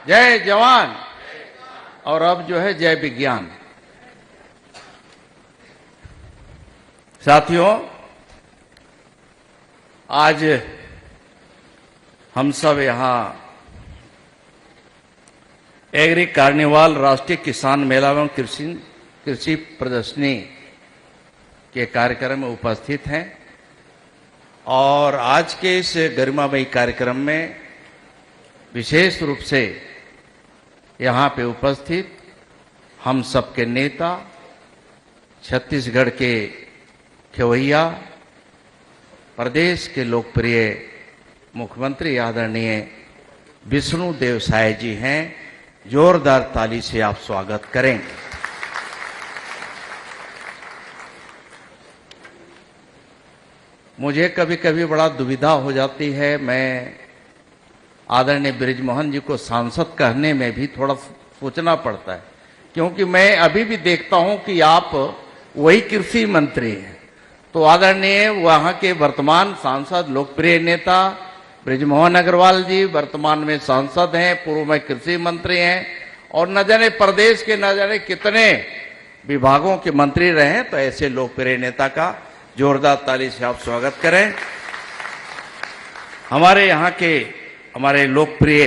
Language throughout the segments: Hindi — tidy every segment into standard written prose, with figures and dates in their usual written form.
जय जवान और अब जो है जय विज्ञान। साथियों, आज हम सब यहाँ एग्री कार्निवाल राष्ट्रीय किसान मेला एवं कृषि प्रदर्शनी के कार्यक्रम में उपस्थित हैं और आज के इस गरिमामयी कार्यक्रम में विशेष रूप से यहाँ पे उपस्थित हम सबके नेता, छत्तीसगढ़ के खेवैया, प्रदेश के लोकप्रिय मुख्यमंत्री आदरणीय विष्णुदेव साय जी हैं। जोरदार ताली से आप स्वागत करें। मुझे कभी कभी बड़ा दुविधा हो जाती है, मैं आदरणीय बृजमोहन जी को सांसद कहने में भी थोड़ा सोचना पड़ता है, क्योंकि मैं अभी भी देखता हूं कि आप वही कृषि मंत्री हैं। तो आदरणीय वहां के वर्तमान सांसद लोकप्रिय नेता बृजमोहन अग्रवाल जी वर्तमान में सांसद हैं, पूर्व में कृषि मंत्री हैं और न जाने प्रदेश के न जाने कितने विभागों के मंत्री रहे हैं। तो ऐसे लोकप्रिय नेता का जोरदार ताली से आप स्वागत करें। हमारे यहाँ के हमारे लोकप्रिय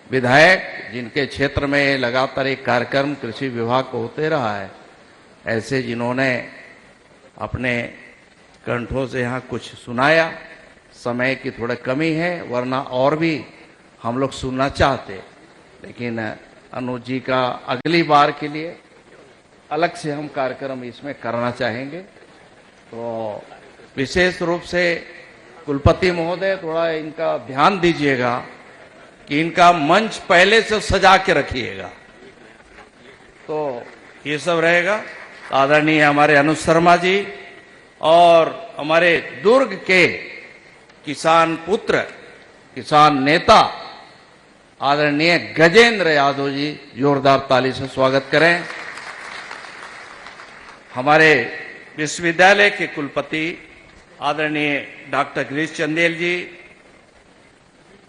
विधायक, जिनके क्षेत्र में लगातार एक कार्यक्रम कृषि विभाग को होते रहा है, ऐसे जिन्होंने अपने कंठों से यहाँ कुछ सुनाया। समय की थोड़ा कमी है, वरना और भी हम लोग सुनना चाहते, लेकिन अनुज जी का अगली बार के लिए अलग से हम कार्यक्रम इसमें करना चाहेंगे। तो विशेष रूप से कुलपति महोदय थोड़ा इनका ध्यान दीजिएगा कि इनका मंच पहले से सजा के रखिएगा, तो ये सब रहेगा। आदरणीय हमारे अनुज शर्मा जी और हमारे दुर्ग के किसान पुत्र, किसान नेता आदरणीय गजेंद्र यादव जी, जोरदार ताली से स्वागत करें। हमारे विश्वविद्यालय के कुलपति आदरणीय डॉक्टर गिरीश चंदेल जी,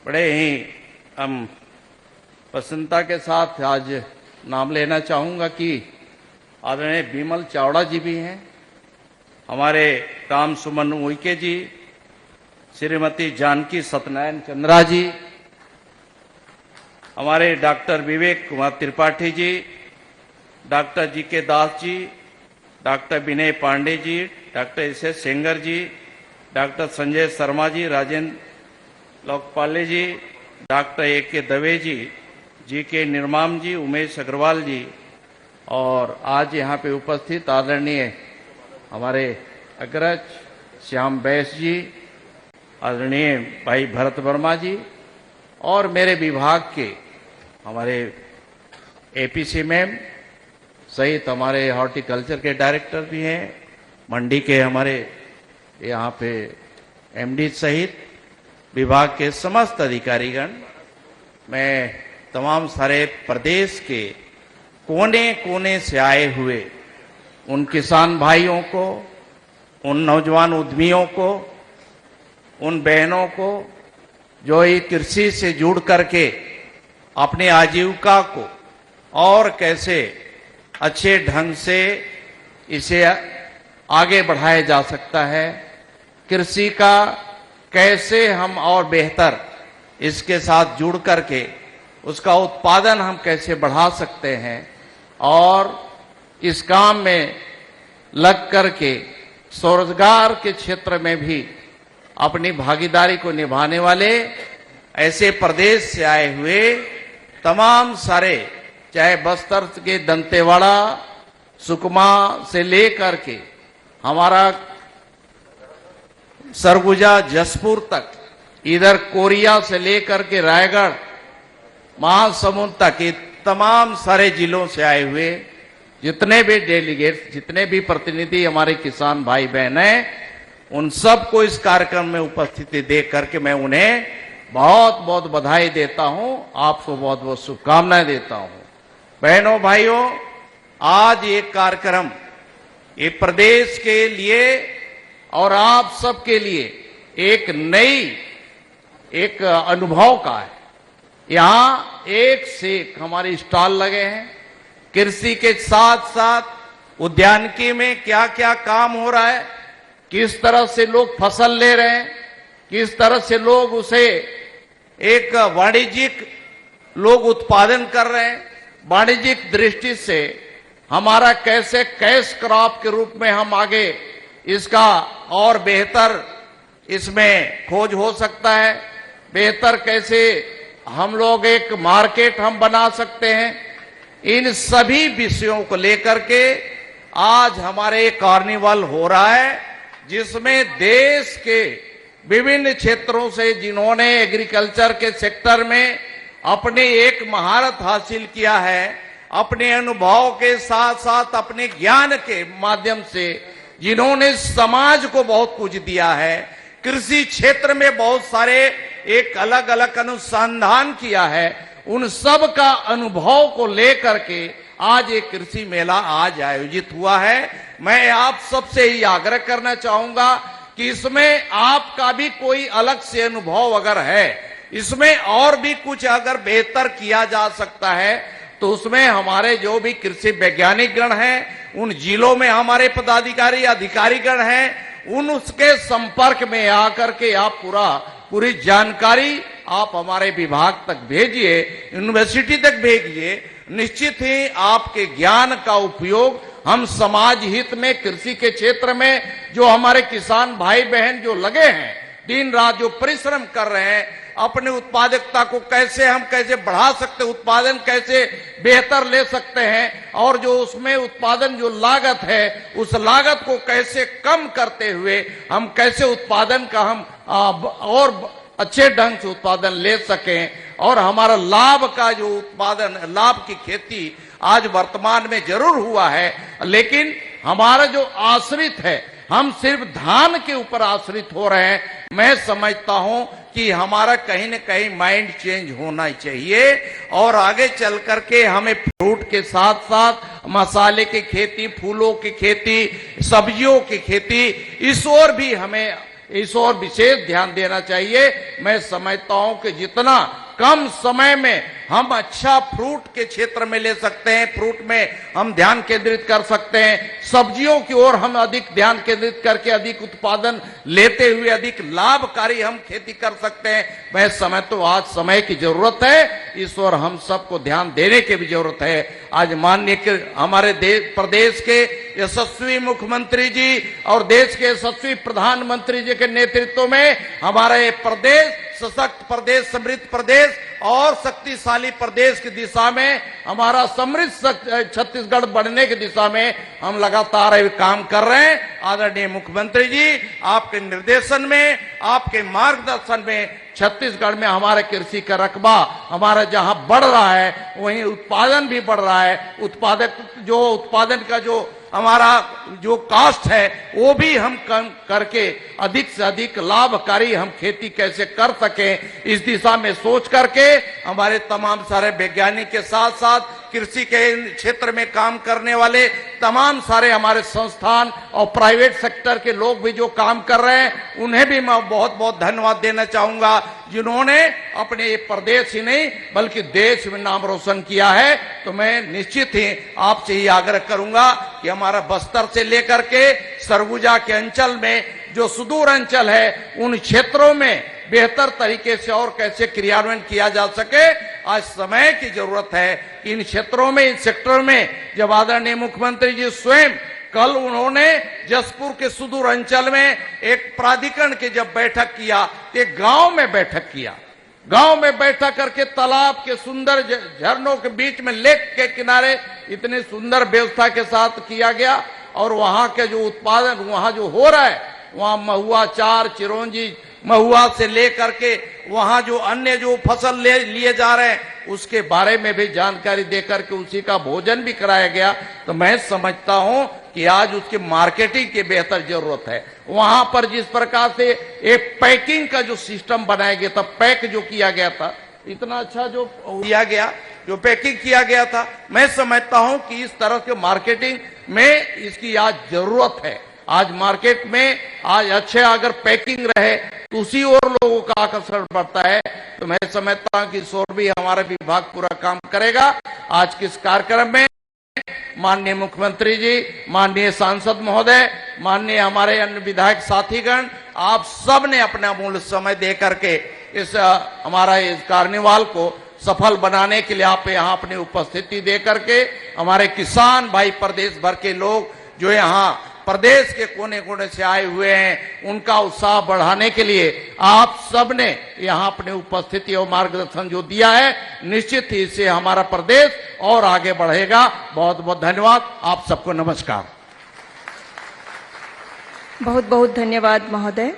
बड़े ही हम प्रसन्नता के साथ आज नाम लेना चाहूंगा कि आदरणीय विमल चावड़ा जी भी हैं, हमारे राम सुमन उइके जी, श्रीमती जानकी सत्यनारायण चंद्रा जी, हमारे doctor Vivek Kumar Tripathi ji, doctor G K Das ji, doctor Vinay Pandey ji, doctor S S Sengar ji, doctor Sanjay Sharma ji, Rajendra Lokpale ji, doctor A K Dave जी के निर्माम जी, उमेश अग्रवाल जी और आज यहाँ पे उपस्थित आदरणीय हमारे अग्रज श्याम बैस जी, आदरणीय भाई भरत वर्मा जी और मेरे विभाग के हमारे एपीसी मैम सहित हमारे हॉर्टिकल्चर के डायरेक्टर भी हैं, मंडी के हमारे यहाँ पे एमडी सहित विभाग के समस्त अधिकारीगण, मैं तमाम सारे प्रदेश के कोने कोने से आए हुए उन किसान भाइयों को, उन नौजवान उद्यमियों को, उन बहनों को जो ये कृषि से जुड़ करके अपनी आजीविका को और कैसे अच्छे ढंग से इसे आगे बढ़ाया जा सकता है, कृषि का कैसे हम और बेहतर इसके साथ जुड़ करके उसका उत्पादन हम कैसे बढ़ा सकते हैं और इस काम में लग करके स्वरोजगार के क्षेत्र में भी अपनी भागीदारी को निभाने वाले ऐसे प्रदेश से आए हुए तमाम सारे, चाहे बस्तर के दंतेवाड़ा, सुकमा से लेकर के हमारा सरगुजा, जसपुर तक, इधर कोरिया से लेकर के रायगढ़, महासमुंद तक, ये तमाम सारे जिलों से आए हुए जितने भी डेलीगेट, जितने भी प्रतिनिधि हमारे किसान भाई बहन हैं, उन सबको इस कार्यक्रम में उपस्थिति देख करके मैं उन्हें बहुत बहुत बधाई देता हूं, आपको बहुत बहुत शुभकामनाएं देता हूं। बहनों भाइयों, आज ये कार्यक्रम ये प्रदेश के लिए और आप सबके लिए एक नई एक अनुभव का है। यहाँ एक से एक हमारे स्टॉल लगे हैं। कृषि के साथ साथ उद्यानिकी में क्या क्या काम हो रहा है, किस तरह से लोग फसल ले रहे हैं, किस तरह से लोग उसे एक वाणिज्यिक लोग उत्पादन कर रहे हैं। वाणिज्यिक दृष्टि से हमारा कैसे कैश क्रॉप के रूप में हम आगे इसका और बेहतर इसमें खोज हो सकता है, बेहतर कैसे हम लोग एक मार्केट हम बना सकते हैं। इन सभी विषयों को लेकर के आज हमारे कार्निवल हो रहा है, जिसमें देश के विभिन्न क्षेत्रों से जिन्होंने एग्रीकल्चर के सेक्टर में अपने एक महारत हासिल किया है, अपने अनुभव के साथ साथ अपने ज्ञान के माध्यम से जिन्होंने समाज को बहुत कुछ दिया है, कृषि क्षेत्र में बहुत सारे एक अलग अलग अनुसंधान किया है, उन सब का अनुभव को लेकर के आज एक कृषि मेला आज आयोजित हुआ है। मैं आप सबसे ही आग्रह करना चाहूंगा कि इसमें आपका भी कोई अलग से अनुभव अगर है, इसमें और भी कुछ अगर बेहतर किया जा सकता है, तो उसमें हमारे जो भी कृषि वैज्ञानिक गण हैं, उन जिलों में हमारे पदाधिकारी अधिकारी गण हैं, उन उसके संपर्क में आकर के आप पूरी जानकारी आप हमारे विभाग तक भेजिए, यूनिवर्सिटी तक भेजिए। निश्चित ही आपके ज्ञान का उपयोग हम समाज हित में कृषि के क्षेत्र में जो हमारे किसान भाई बहन जो लगे हैं, दिन रात जो परिश्रम कर रहे हैं, अपने उत्पादकता को कैसे बढ़ा सकते, उत्पादन कैसे बेहतर ले सकते हैं, और जो उसमें उत्पादन जो लागत है उस लागत को कैसे कम करते हुए हम कैसे उत्पादन का हम और अच्छे ढंग से उत्पादन ले सकें, और हमारा लाभ का जो उत्पादन, लाभ की खेती आज वर्तमान में जरूर हुआ है, लेकिन हमारा जो आश्रित है, हम सिर्फ धान के ऊपर आश्रित हो रहे हैं। मैं समझता हूं कि हमारा कहीं न कहीं माइंड चेंज होना चाहिए, और आगे चल करके हमें फ्रूट के साथ साथ मसाले की खेती, फूलों की खेती, सब्जियों की खेती, इस ओर भी हमें इस ओर विशेष ध्यान देना चाहिए। मैं समझता हूं कि जितना कम समय में हम अच्छा फ्रूट के क्षेत्र में ले सकते हैं, फ्रूट में हम ध्यान केंद्रित कर सकते हैं, सब्जियों की ओर हम अधिक ध्यान केंद्रित करके अधिक उत्पादन लेते हुए अधिक लाभकारी हम खेती कर सकते हैं। मैं समय तो आज समय की जरूरत है, इस ओर हम सबको ध्यान देने की भी जरूरत है। आज माननीय हमारे प्रदेश के यशस्वी मुख्यमंत्री जी और देश के यशस्वी प्रधानमंत्री जी के नेतृत्व में हमारा ये प्रदेश सशक्त प्रदेश, समृद्ध प्रदेश और शक्तिशाली प्रदेश की दिशा में, हमारा समृद्ध छत्तीसगढ़ बनने की दिशा में हम लगातार काम कर रहे हैं। आदरणीय मुख्यमंत्री जी, आपके निर्देशन में, आपके मार्गदर्शन में छत्तीसगढ़ में हमारे कृषि का रकबा हमारा जहां बढ़ रहा है, वहीं उत्पादन भी बढ़ रहा है। उत्पादन का जो हमारा जो कास्ट है वो भी हम कम करके अधिक से अधिक लाभकारी हम खेती कैसे कर सकें, इस दिशा में सोच करके हमारे तमाम सारे वैज्ञानिक के साथ साथ कृषि के क्षेत्र में काम करने वाले तमाम सारे हमारे संस्थान और प्राइवेट सेक्टर के लोग भी जो काम कर रहे हैं, उन्हें भी मैं बहुत बहुत धन्यवाद देना चाहूंगा, जिन्होंने अपने ये प्रदेश ही नहीं बल्कि देश में नाम रोशन किया है। तो मैं निश्चित ही आपसे ही आग्रह करूंगा कि हमारा बस्तर से लेकर के सरगुजा के अंचल में जो सुदूर अंचल है, उन क्षेत्रों में बेहतर तरीके से और कैसे क्रियान्वयन किया जा सके, आज समय की जरूरत है। इन क्षेत्रों में, इन सेक्टर में जब आदरणीय मुख्यमंत्री जी स्वयं कल उन्होंने जसपुर के सुदूर अंचल में एक प्राधिकरण की जब बैठक किया, एक गांव में बैठक किया, गांव में बैठक करके तालाब के सुंदर झरनों के बीच में लेक के किनारे इतनी सुंदर व्यवस्था के साथ किया गया, और वहां के जो उत्पादन वहां जो हो रहा है, वहां महुआ, चार, चिरौंजी, महुआ से लेकर के वहां जो अन्य जो फसल लिए जा रहे हैं, उसके बारे में भी जानकारी देकर के उसी का भोजन भी कराया गया। तो मैं समझता हूं कि आज उसकी मार्केटिंग की बेहतर जरूरत है। वहां पर जिस प्रकार से एक पैकिंग का जो सिस्टम बनाया गया था, पैक जो किया गया था, इतना अच्छा जो किया गया, जो पैकिंग किया गया था, मैं समझता हूं कि इस तरह के मार्केटिंग में इसकी आज जरूरत है। आज मार्केट में आज अच्छे अगर पैकिंग रहे तो उसी और लोगों का आकर्षण बढ़ता है। तो मैं समझता हूं कि ईश्वर भी हमारा विभाग पूरा काम करेगा। आज के इस कार्यक्रम में माननीय मुख्यमंत्री जी, माननीय सांसद महोदय, माननीय हमारे अन्य विधायक साथीगण, आप सब ने अपना अमूल्य समय दे करके इस हमारा इस कार्निवाल को सफल बनाने के लिए आप यहाँ अपनी उपस्थिति दे करके हमारे किसान भाई प्रदेश भर के लोग जो यहाँ प्रदेश के कोने कोने से आए हुए हैं उनका उत्साह बढ़ाने के लिए आप सब ने यहाँ अपनी उपस्थिति और मार्गदर्शन जो दिया है, निश्चित ही इससे हमारा प्रदेश और आगे बढ़ेगा। बहुत बहुत धन्यवाद। आप सबको नमस्कार। बहुत बहुत धन्यवाद महोदय।